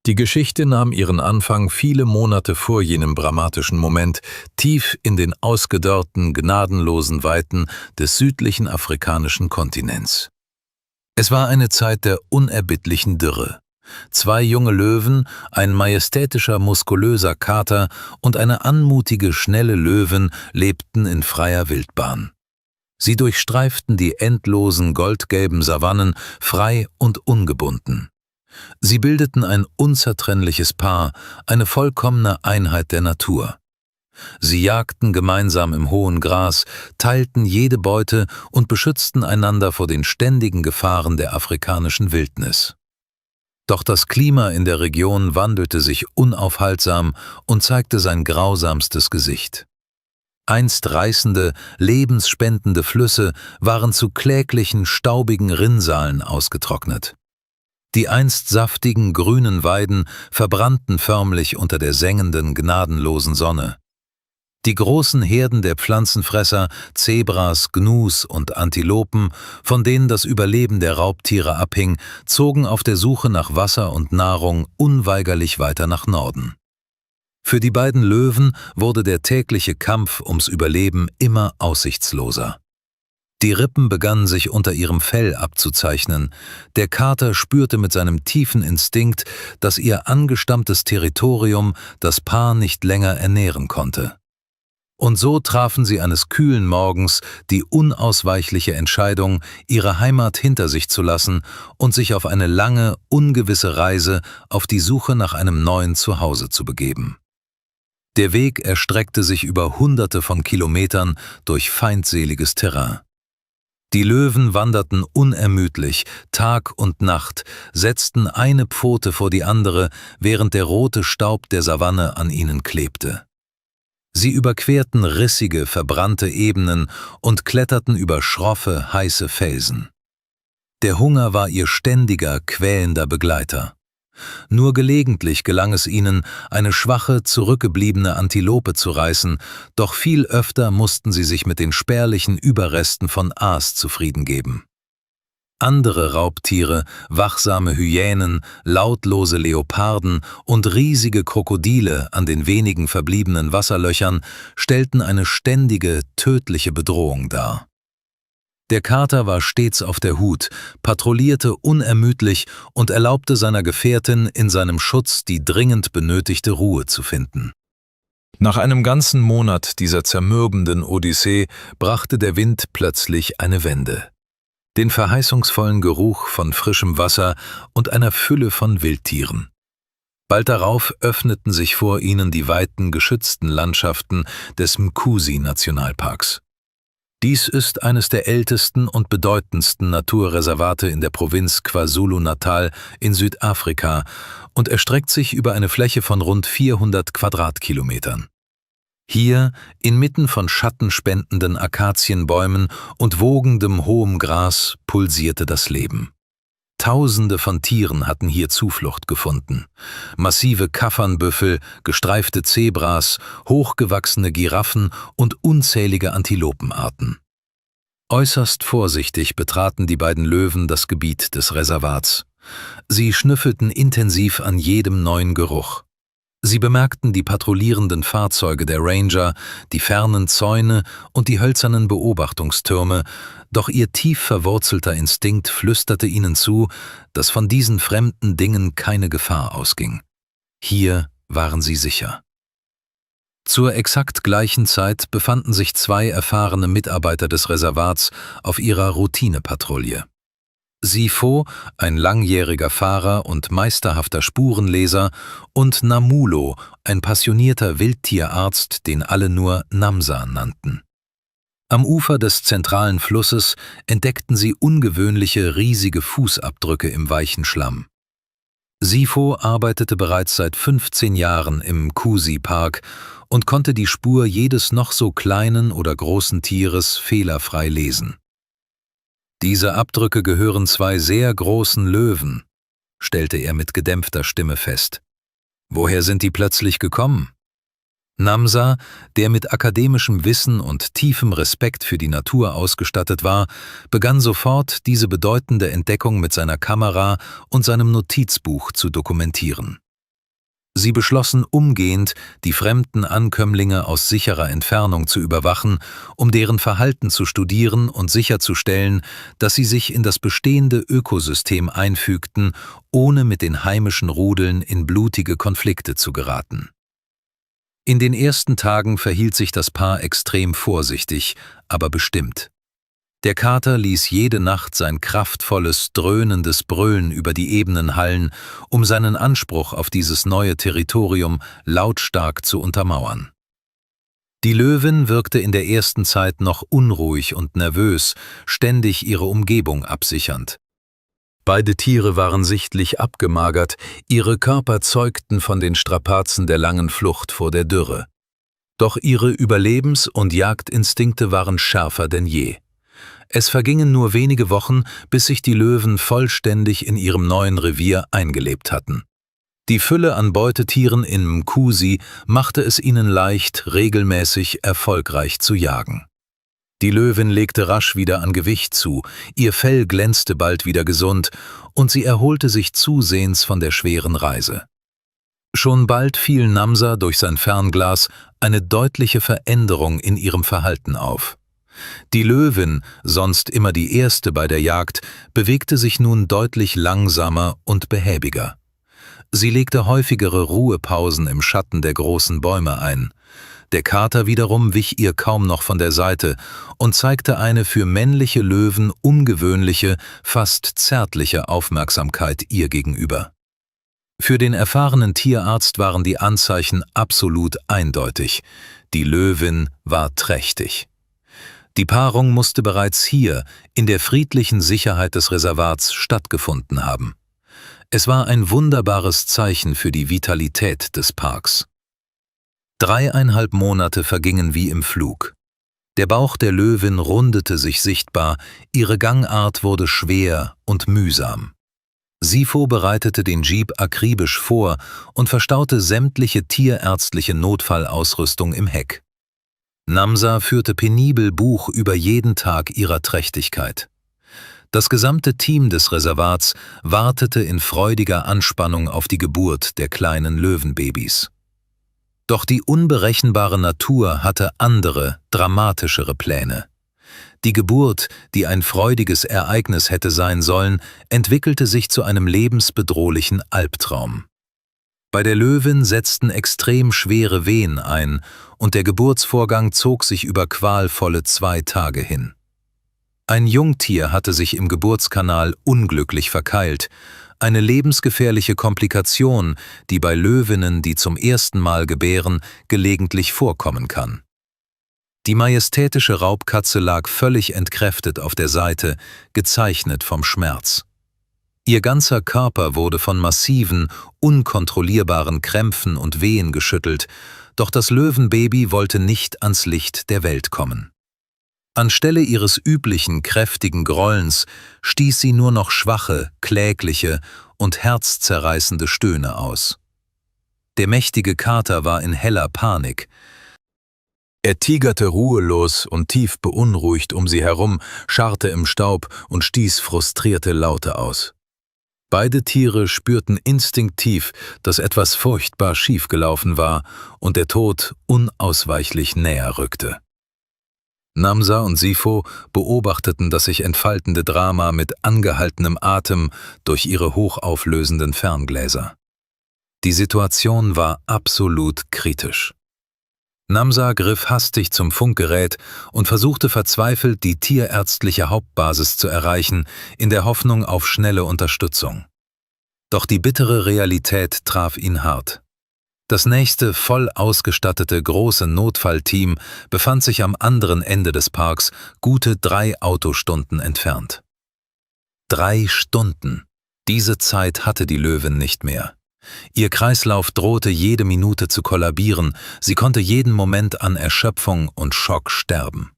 Die Geschichte nahm ihren Anfang viele Monate vor jenem dramatischen Moment, tief in den ausgedörrten, gnadenlosen Weiten des südlichen afrikanischen Kontinents. Es war eine Zeit der unerbittlichen Dürre. 2 junge Löwen, ein majestätischer, muskulöser Kater und eine anmutige, schnelle Löwin lebten in freier Wildbahn. Sie durchstreiften die endlosen, goldgelben Savannen frei und ungebunden. Sie bildeten ein unzertrennliches Paar, eine vollkommene Einheit der Natur. Sie jagten gemeinsam im hohen Gras, teilten jede Beute und beschützten einander vor den ständigen Gefahren der afrikanischen Wildnis. Doch das Klima in der Region wandelte sich unaufhaltsam und zeigte sein grausamstes Gesicht. Einst reißende, lebensspendende Flüsse waren zu kläglichen, staubigen Rinnsalen ausgetrocknet. Die einst saftigen, grünen Weiden verbrannten förmlich unter der sengenden, gnadenlosen Sonne. Die großen Herden der Pflanzenfresser, Zebras, Gnus und Antilopen, von denen das Überleben der Raubtiere abhing, zogen auf der Suche nach Wasser und Nahrung unweigerlich weiter nach Norden. Für die beiden Löwen wurde der tägliche Kampf ums Überleben immer aussichtsloser. Die Rippen begannen sich unter ihrem Fell abzuzeichnen. Der Kater spürte mit seinem tiefen Instinkt, dass ihr angestammtes Territorium das Paar nicht länger ernähren konnte. Und so trafen sie eines kühlen Morgens die unausweichliche Entscheidung, ihre Heimat hinter sich zu lassen und sich auf eine lange, ungewisse Reise auf die Suche nach einem neuen Zuhause zu begeben. Der Weg erstreckte sich über Hunderte von Kilometern durch feindseliges Terrain. Die Löwen wanderten unermüdlich, Tag und Nacht, setzten eine Pfote vor die andere, während der rote Staub der Savanne an ihnen klebte. Sie überquerten rissige, verbrannte Ebenen und kletterten über schroffe, heiße Felsen. Der Hunger war ihr ständiger, quälender Begleiter. Nur gelegentlich gelang es ihnen, eine schwache, zurückgebliebene Antilope zu reißen, doch viel öfter mussten sie sich mit den spärlichen Überresten von Aas zufrieden geben. Andere Raubtiere, wachsame Hyänen, lautlose Leoparden und riesige Krokodile an den wenigen verbliebenen Wasserlöchern stellten eine ständige, tödliche Bedrohung dar. Der Kater war stets auf der Hut, patrouillierte unermüdlich und erlaubte seiner Gefährtin in seinem Schutz die dringend benötigte Ruhe zu finden. Nach einem ganzen Monat dieser zermürbenden Odyssee brachte der Wind plötzlich eine Wende. Den verheißungsvollen Geruch von frischem Wasser und einer Fülle von Wildtieren. Bald darauf öffneten sich vor ihnen die weiten, geschützten Landschaften des Mkusi-Nationalparks. Dies ist eines der ältesten und bedeutendsten Naturreservate in der Provinz KwaZulu-Natal in Südafrika und erstreckt sich über eine Fläche von rund 400 Quadratkilometern. Hier, inmitten von schattenspendenden Akazienbäumen und wogendem hohem Gras, pulsierte das Leben. Tausende von Tieren hatten hier Zuflucht gefunden. Massive Kaffernbüffel, gestreifte Zebras, hochgewachsene Giraffen und unzählige Antilopenarten. Äußerst vorsichtig betraten die beiden Löwen das Gebiet des Reservats. Sie schnüffelten intensiv an jedem neuen Geruch. Sie bemerkten die patrouillierenden Fahrzeuge der Ranger, die fernen Zäune und die hölzernen Beobachtungstürme, doch ihr tief verwurzelter Instinkt flüsterte ihnen zu, dass von diesen fremden Dingen keine Gefahr ausging. Hier waren sie sicher. Zur exakt gleichen Zeit befanden sich 2 erfahrene Mitarbeiter des Reservats auf ihrer Routinepatrouille. Sifo, ein langjähriger Fahrer und meisterhafter Spurenleser, und Namulo, ein passionierter Wildtierarzt, den alle nur Namsa nannten. Am Ufer des zentralen Flusses entdeckten sie ungewöhnliche, riesige Fußabdrücke im weichen Schlamm. Sifo arbeitete bereits seit 15 Jahren im Mkusi-Park und konnte die Spur jedes noch so kleinen oder großen Tieres fehlerfrei lesen. »Diese Abdrücke gehören 2 sehr großen Löwen«, stellte er mit gedämpfter Stimme fest. »Woher sind die plötzlich gekommen?« Namsa, der mit akademischem Wissen und tiefem Respekt für die Natur ausgestattet war, begann sofort, diese bedeutende Entdeckung mit seiner Kamera und seinem Notizbuch zu dokumentieren. Sie beschlossen umgehend, die fremden Ankömmlinge aus sicherer Entfernung zu überwachen, um deren Verhalten zu studieren und sicherzustellen, dass sie sich in das bestehende Ökosystem einfügten, ohne mit den heimischen Rudeln in blutige Konflikte zu geraten. In den ersten Tagen verhielt sich das Paar extrem vorsichtig, aber bestimmt. Der Kater ließ jede Nacht sein kraftvolles, dröhnendes Brüllen über die Ebenen hallen, um seinen Anspruch auf dieses neue Territorium lautstark zu untermauern. Die Löwin wirkte in der ersten Zeit noch unruhig und nervös, ständig ihre Umgebung absichernd. Beide Tiere waren sichtlich abgemagert, ihre Körper zeugten von den Strapazen der langen Flucht vor der Dürre. Doch ihre Überlebens- und Jagdinstinkte waren schärfer denn je. Es vergingen nur wenige Wochen, bis sich die Löwen vollständig in ihrem neuen Revier eingelebt hatten. Die Fülle an Beutetieren in Mkusi machte es ihnen leicht, regelmäßig erfolgreich zu jagen. Die Löwin legte rasch wieder an Gewicht zu, ihr Fell glänzte bald wieder gesund und sie erholte sich zusehends von der schweren Reise. Schon bald fiel Namsa durch sein Fernglas eine deutliche Veränderung in ihrem Verhalten auf. Die Löwin, sonst immer die erste bei der Jagd, bewegte sich nun deutlich langsamer und behäbiger. Sie legte häufigere Ruhepausen im Schatten der großen Bäume ein. Der Kater wiederum wich ihr kaum noch von der Seite und zeigte eine für männliche Löwen ungewöhnliche, fast zärtliche Aufmerksamkeit ihr gegenüber. Für den erfahrenen Tierarzt waren die Anzeichen absolut eindeutig. Die Löwin war trächtig. Die Paarung musste bereits hier, in der friedlichen Sicherheit des Reservats, stattgefunden haben. Es war ein wunderbares Zeichen für die Vitalität des Parks. 3,5 Monate vergingen wie im Flug. Der Bauch der Löwin rundete sich sichtbar, ihre Gangart wurde schwer und mühsam. Sifo bereitete den Jeep akribisch vor und verstaute sämtliche tierärztliche Notfallausrüstung im Heck. Namsa führte penibel Buch über jeden Tag ihrer Trächtigkeit. Das gesamte Team des Reservats wartete in freudiger Anspannung auf die Geburt der kleinen Löwenbabys. Doch die unberechenbare Natur hatte andere, dramatischere Pläne. Die Geburt, die ein freudiges Ereignis hätte sein sollen, entwickelte sich zu einem lebensbedrohlichen Albtraum. Bei der Löwin setzten extrem schwere Wehen ein und der Geburtsvorgang zog sich über qualvolle 2 Tage hin. Ein Jungtier hatte sich im Geburtskanal unglücklich verkeilt, eine lebensgefährliche Komplikation, die bei Löwinnen, die zum ersten Mal gebären, gelegentlich vorkommen kann. Die majestätische Raubkatze lag völlig entkräftet auf der Seite, gezeichnet vom Schmerz. Ihr ganzer Körper wurde von massiven, unkontrollierbaren Krämpfen und Wehen geschüttelt, doch das Löwenbaby wollte nicht ans Licht der Welt kommen. Anstelle ihres üblichen, kräftigen Grollens stieß sie nur noch schwache, klägliche und herzzerreißende Stöhne aus. Der mächtige Kater war in heller Panik. Er tigerte ruhelos und tief beunruhigt um sie herum, scharrte im Staub und stieß frustrierte Laute aus. Beide Tiere spürten instinktiv, dass etwas furchtbar schiefgelaufen war und der Tod unausweichlich näher rückte. Namsa und Sifo beobachteten das sich entfaltende Drama mit angehaltenem Atem durch ihre hochauflösenden Ferngläser. Die Situation war absolut kritisch. Namsa griff hastig zum Funkgerät und versuchte verzweifelt, die tierärztliche Hauptbasis zu erreichen, in der Hoffnung auf schnelle Unterstützung. Doch die bittere Realität traf ihn hart. Das nächste voll ausgestattete große Notfallteam befand sich am anderen Ende des Parks, gute 3 Autostunden entfernt. 3 Stunden. Diese Zeit hatte die Löwin nicht mehr. Ihr Kreislauf drohte jede Minute zu kollabieren, sie konnte jeden Moment an Erschöpfung und Schock sterben.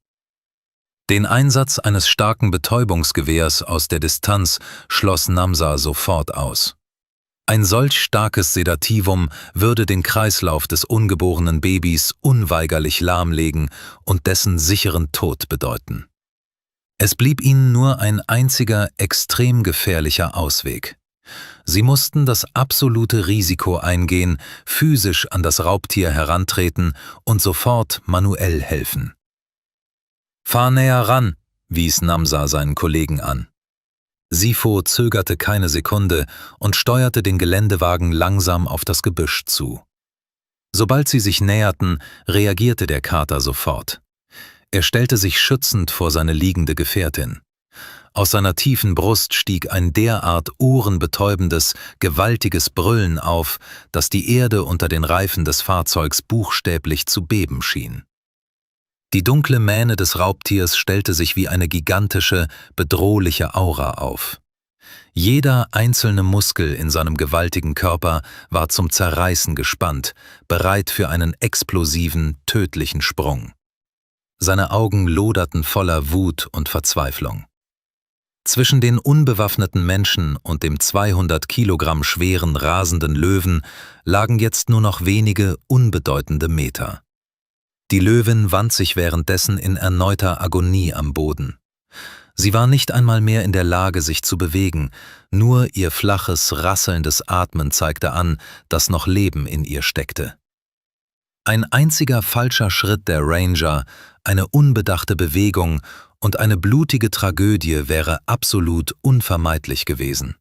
Den Einsatz eines starken Betäubungsgewehrs aus der Distanz schloss Namsa sofort aus. Ein solch starkes Sedativum würde den Kreislauf des ungeborenen Babys unweigerlich lahmlegen und dessen sicheren Tod bedeuten. Es blieb ihnen nur ein einziger, extrem gefährlicher Ausweg: Sie mussten das absolute Risiko eingehen, physisch an das Raubtier herantreten und sofort manuell helfen. »Fahr näher ran«, wies Namsa seinen Kollegen an. Sifo zögerte keine Sekunde und steuerte den Geländewagen langsam auf das Gebüsch zu. Sobald sie sich näherten, reagierte der Kater sofort. Er stellte sich schützend vor seine liegende Gefährtin. Aus seiner tiefen Brust stieg ein derart ohrenbetäubendes, gewaltiges Brüllen auf, dass die Erde unter den Reifen des Fahrzeugs buchstäblich zu beben schien. Die dunkle Mähne des Raubtiers stellte sich wie eine gigantische, bedrohliche Aura auf. Jeder einzelne Muskel in seinem gewaltigen Körper war zum Zerreißen gespannt, bereit für einen explosiven, tödlichen Sprung. Seine Augen loderten voller Wut und Verzweiflung. Zwischen den unbewaffneten Menschen und dem 200 Kilogramm schweren, rasenden Löwen lagen jetzt nur noch wenige unbedeutende Meter. Die Löwin wand sich währenddessen in erneuter Agonie am Boden. Sie war nicht einmal mehr in der Lage, sich zu bewegen, nur ihr flaches, rasselndes Atmen zeigte an, dass noch Leben in ihr steckte. Ein einziger falscher Schritt der Ranger, eine unbedachte Bewegung und eine blutige Tragödie wäre absolut unvermeidlich gewesen.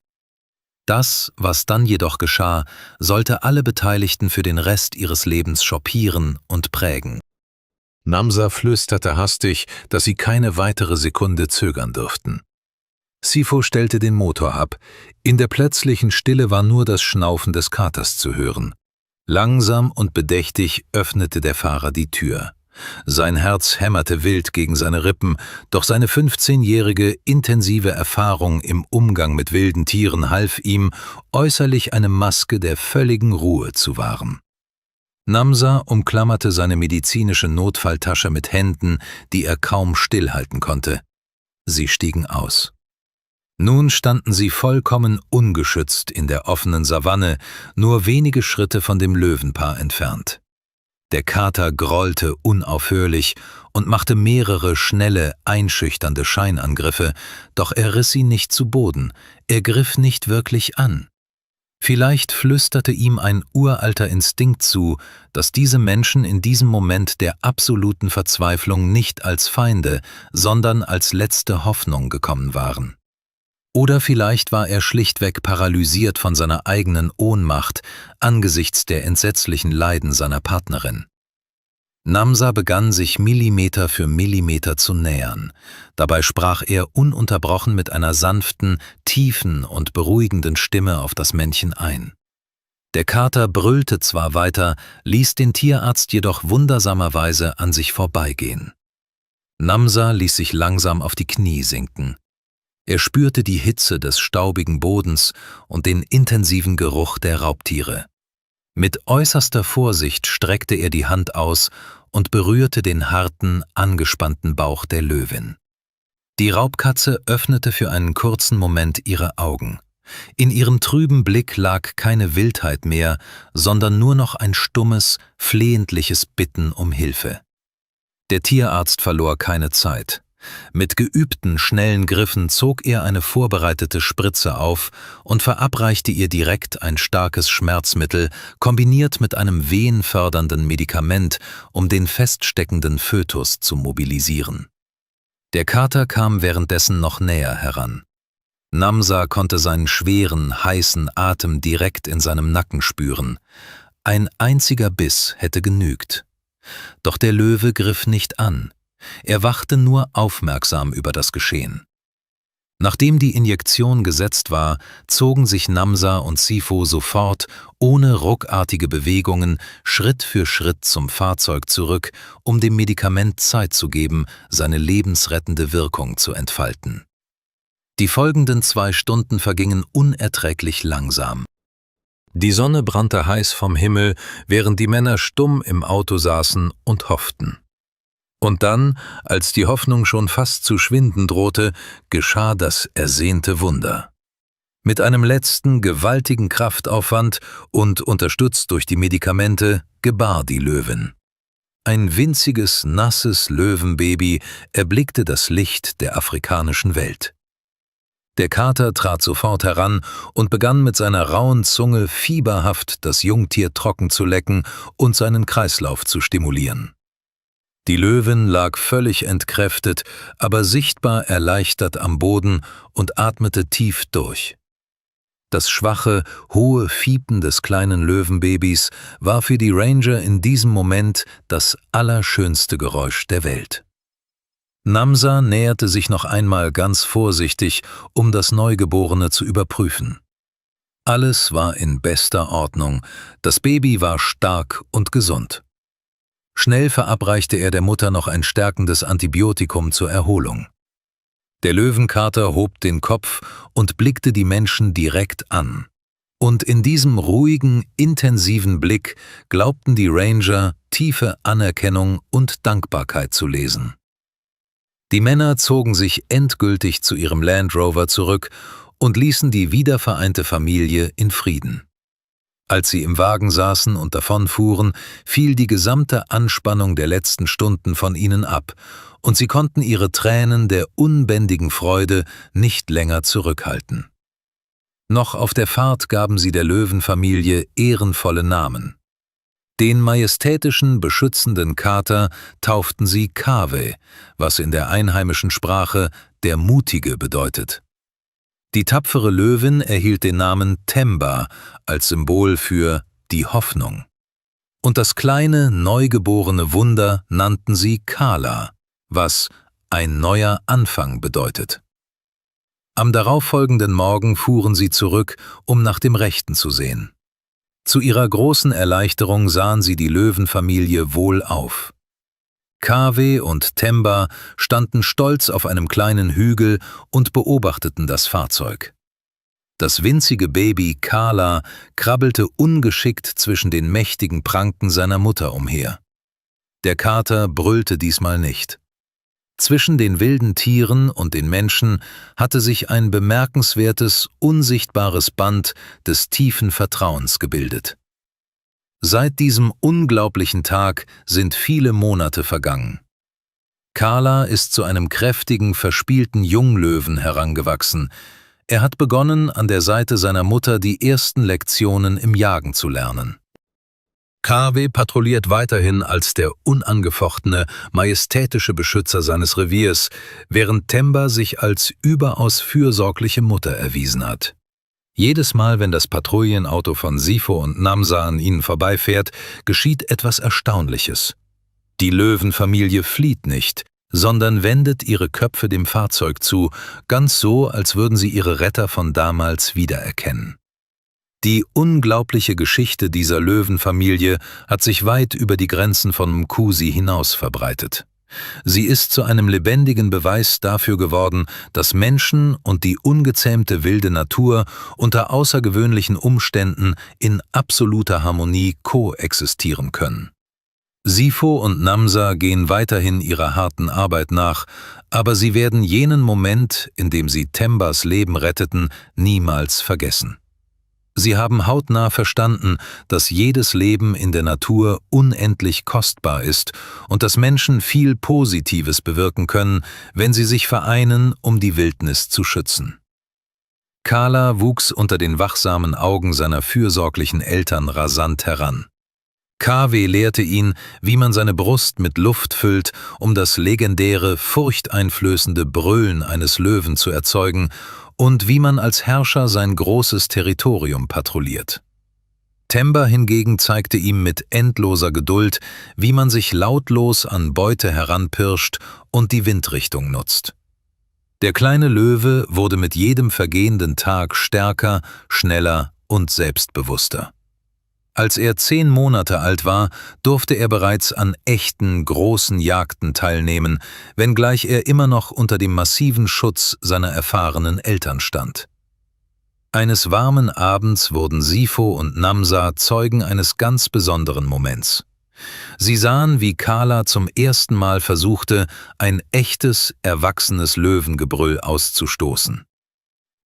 Das, was dann jedoch geschah, sollte alle Beteiligten für den Rest ihres Lebens schockieren und prägen. Namsa flüsterte hastig, dass sie keine weitere Sekunde zögern dürften. Sifo stellte den Motor ab. In der plötzlichen Stille war nur das Schnaufen des Katers zu hören. Langsam und bedächtig öffnete der Fahrer die Tür. Sein Herz hämmerte wild gegen seine Rippen, doch seine 15-jährige intensive Erfahrung im Umgang mit wilden Tieren half ihm, äußerlich eine Maske der völligen Ruhe zu wahren. Namsa umklammerte seine medizinische Notfalltasche mit Händen, die er kaum stillhalten konnte. Sie stiegen aus. Nun standen sie vollkommen ungeschützt in der offenen Savanne, nur wenige Schritte von dem Löwenpaar entfernt. Der Kater grollte unaufhörlich und machte mehrere schnelle, einschüchternde Scheinangriffe, doch er riss sie nicht zu Boden, er griff nicht wirklich an. Vielleicht flüsterte ihm ein uralter Instinkt zu, dass diese Menschen in diesem Moment der absoluten Verzweiflung nicht als Feinde, sondern als letzte Hoffnung gekommen waren. Oder vielleicht war er schlichtweg paralysiert von seiner eigenen Ohnmacht angesichts der entsetzlichen Leiden seiner Partnerin. Namsa begann sich Millimeter für Millimeter zu nähern. Dabei sprach er ununterbrochen mit einer sanften, tiefen und beruhigenden Stimme auf das Männchen ein. Der Kater brüllte zwar weiter, ließ den Tierarzt jedoch wundersamerweise an sich vorbeigehen. Namsa ließ sich langsam auf die Knie sinken. Er spürte die Hitze des staubigen Bodens und den intensiven Geruch der Raubtiere. Mit äußerster Vorsicht streckte er die Hand aus und berührte den harten, angespannten Bauch der Löwin. Die Raubkatze öffnete für einen kurzen Moment ihre Augen. In ihrem trüben Blick lag keine Wildheit mehr, sondern nur noch ein stummes, flehentliches Bitten um Hilfe. Der Tierarzt verlor keine Zeit. Mit geübten, schnellen Griffen zog er eine vorbereitete Spritze auf und verabreichte ihr direkt ein starkes Schmerzmittel, kombiniert mit einem wehenfördernden Medikament, um den feststeckenden Fötus zu mobilisieren. Der Kater kam währenddessen noch näher heran. Namsa konnte seinen schweren, heißen Atem direkt in seinem Nacken spüren. Ein einziger Biss hätte genügt. Doch der Löwe griff nicht an. Er wachte nur aufmerksam über das Geschehen. Nachdem die Injektion gesetzt war, zogen sich Namsa und Sifo sofort, ohne ruckartige Bewegungen, Schritt für Schritt zum Fahrzeug zurück, um dem Medikament Zeit zu geben, seine lebensrettende Wirkung zu entfalten. Die folgenden 2 Stunden vergingen unerträglich langsam. Die Sonne brannte heiß vom Himmel, während die Männer stumm im Auto saßen und hofften. Und dann, als die Hoffnung schon fast zu schwinden drohte, geschah das ersehnte Wunder. Mit einem letzten, gewaltigen Kraftaufwand und unterstützt durch die Medikamente gebar die Löwin. Ein winziges, nasses Löwenbaby erblickte das Licht der afrikanischen Welt. Der Kater trat sofort heran und begann mit seiner rauen Zunge fieberhaft das Jungtier trocken zu lecken und seinen Kreislauf zu stimulieren. Die Löwin lag völlig entkräftet, aber sichtbar erleichtert am Boden und atmete tief durch. Das schwache, hohe Fiepen des kleinen Löwenbabys war für die Ranger in diesem Moment das allerschönste Geräusch der Welt. Namsa näherte sich noch einmal ganz vorsichtig, um das Neugeborene zu überprüfen. Alles war in bester Ordnung, das Baby war stark und gesund. Schnell verabreichte er der Mutter noch ein stärkendes Antibiotikum zur Erholung. Der Löwenkater hob den Kopf und blickte die Menschen direkt an. Und in diesem ruhigen, intensiven Blick glaubten die Ranger, tiefe Anerkennung und Dankbarkeit zu lesen. Die Männer zogen sich endgültig zu ihrem Land Rover zurück und ließen die wiedervereinte Familie in Frieden. Als sie im Wagen saßen und davonfuhren, fiel die gesamte Anspannung der letzten Stunden von ihnen ab, und sie konnten ihre Tränen der unbändigen Freude nicht länger zurückhalten. Noch auf der Fahrt gaben sie der Löwenfamilie ehrenvolle Namen. Den majestätischen, beschützenden Kater tauften sie Kawe, was in der einheimischen Sprache der Mutige bedeutet. Die tapfere Löwin erhielt den Namen Temba als Symbol für die Hoffnung. Und das kleine, neugeborene Wunder nannten sie Kala, was ein neuer Anfang bedeutet. Am darauffolgenden Morgen fuhren sie zurück, um nach dem Rechten zu sehen. Zu ihrer großen Erleichterung sahen sie die Löwenfamilie wohlauf. Kawe und Temba standen stolz auf einem kleinen Hügel und beobachteten das Fahrzeug. Das winzige Baby Kala krabbelte ungeschickt zwischen den mächtigen Pranken seiner Mutter umher. Der Kater brüllte diesmal nicht. Zwischen den wilden Tieren und den Menschen hatte sich ein bemerkenswertes, unsichtbares Band des tiefen Vertrauens gebildet. Seit diesem unglaublichen Tag sind viele Monate vergangen. Kala ist zu einem kräftigen, verspielten Junglöwen herangewachsen. Er hat begonnen, an der Seite seiner Mutter die ersten Lektionen im Jagen zu lernen. Kawe patrouilliert weiterhin als der unangefochtene, majestätische Beschützer seines Reviers, während Temba sich als überaus fürsorgliche Mutter erwiesen hat. Jedes Mal, wenn das Patrouillenauto von Sifo und Namsa an ihnen vorbeifährt, geschieht etwas Erstaunliches. Die Löwenfamilie flieht nicht, sondern wendet ihre Köpfe dem Fahrzeug zu, ganz so, als würden sie ihre Retter von damals wiedererkennen. Die unglaubliche Geschichte dieser Löwenfamilie hat sich weit über die Grenzen von Mkusi hinaus verbreitet. Sie ist zu einem lebendigen Beweis dafür geworden, dass Menschen und die ungezähmte wilde Natur unter außergewöhnlichen Umständen in absoluter Harmonie koexistieren können. Sifo und Namsa gehen weiterhin ihrer harten Arbeit nach, aber sie werden jenen Moment, in dem sie Tembas Leben retteten, niemals vergessen. Sie haben hautnah verstanden, dass jedes Leben in der Natur unendlich kostbar ist und dass Menschen viel Positives bewirken können, wenn sie sich vereinen, um die Wildnis zu schützen. Kala wuchs unter den wachsamen Augen seiner fürsorglichen Eltern rasant heran. Kawe lehrte ihn, wie man seine Brust mit Luft füllt, um das legendäre, furchteinflößende Brüllen eines Löwen zu erzeugen, und wie man als Herrscher sein großes Territorium patrouilliert. Temba hingegen zeigte ihm mit endloser Geduld, wie man sich lautlos an Beute heranpirscht und die Windrichtung nutzt. Der kleine Löwe wurde mit jedem vergehenden Tag stärker, schneller und selbstbewusster. Als er 10 Monate alt war, durfte er bereits an echten, großen Jagden teilnehmen, wenngleich er immer noch unter dem massiven Schutz seiner erfahrenen Eltern stand. Eines warmen Abends wurden Sifo und Namsa Zeugen eines ganz besonderen Moments. Sie sahen, wie Kala zum ersten Mal versuchte, ein echtes, erwachsenes Löwengebrüll auszustoßen.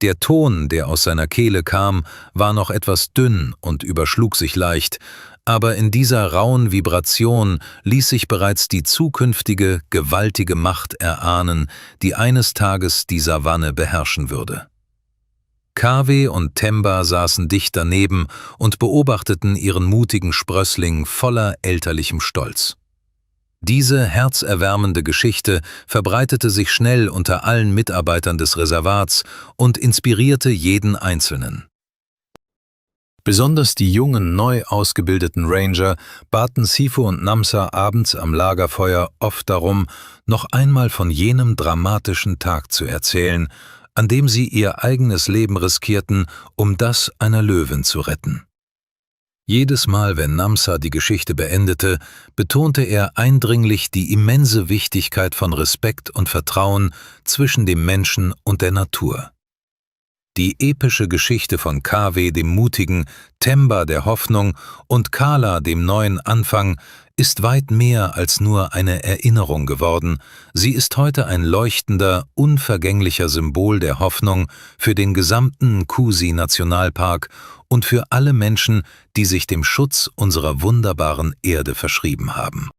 Der Ton, der aus seiner Kehle kam, war noch etwas dünn und überschlug sich leicht, aber in dieser rauen Vibration ließ sich bereits die zukünftige, gewaltige Macht erahnen, die eines Tages die Savanne beherrschen würde. Kawe und Themba saßen dicht daneben und beobachteten ihren mutigen Sprössling voller elterlichem Stolz. Diese herzerwärmende Geschichte verbreitete sich schnell unter allen Mitarbeitern des Reservats und inspirierte jeden Einzelnen. Besonders die jungen, neu ausgebildeten Ranger baten Sifo und Namsa abends am Lagerfeuer oft darum, noch einmal von jenem dramatischen Tag zu erzählen, an dem sie ihr eigenes Leben riskierten, um das einer Löwin zu retten. Jedes Mal, wenn Namsa die Geschichte beendete, betonte er eindringlich die immense Wichtigkeit von Respekt und Vertrauen zwischen dem Menschen und der Natur. Die epische Geschichte von Kawe, dem Mutigen, Themba, der Hoffnung, und Kala, dem neuen Anfang, ist weit mehr als nur eine Erinnerung geworden. Sie ist heute ein leuchtender, unvergänglicher Symbol der Hoffnung für den gesamten Nkusi-Nationalpark und für alle Menschen, die sich dem Schutz unserer wunderbaren Erde verschrieben haben.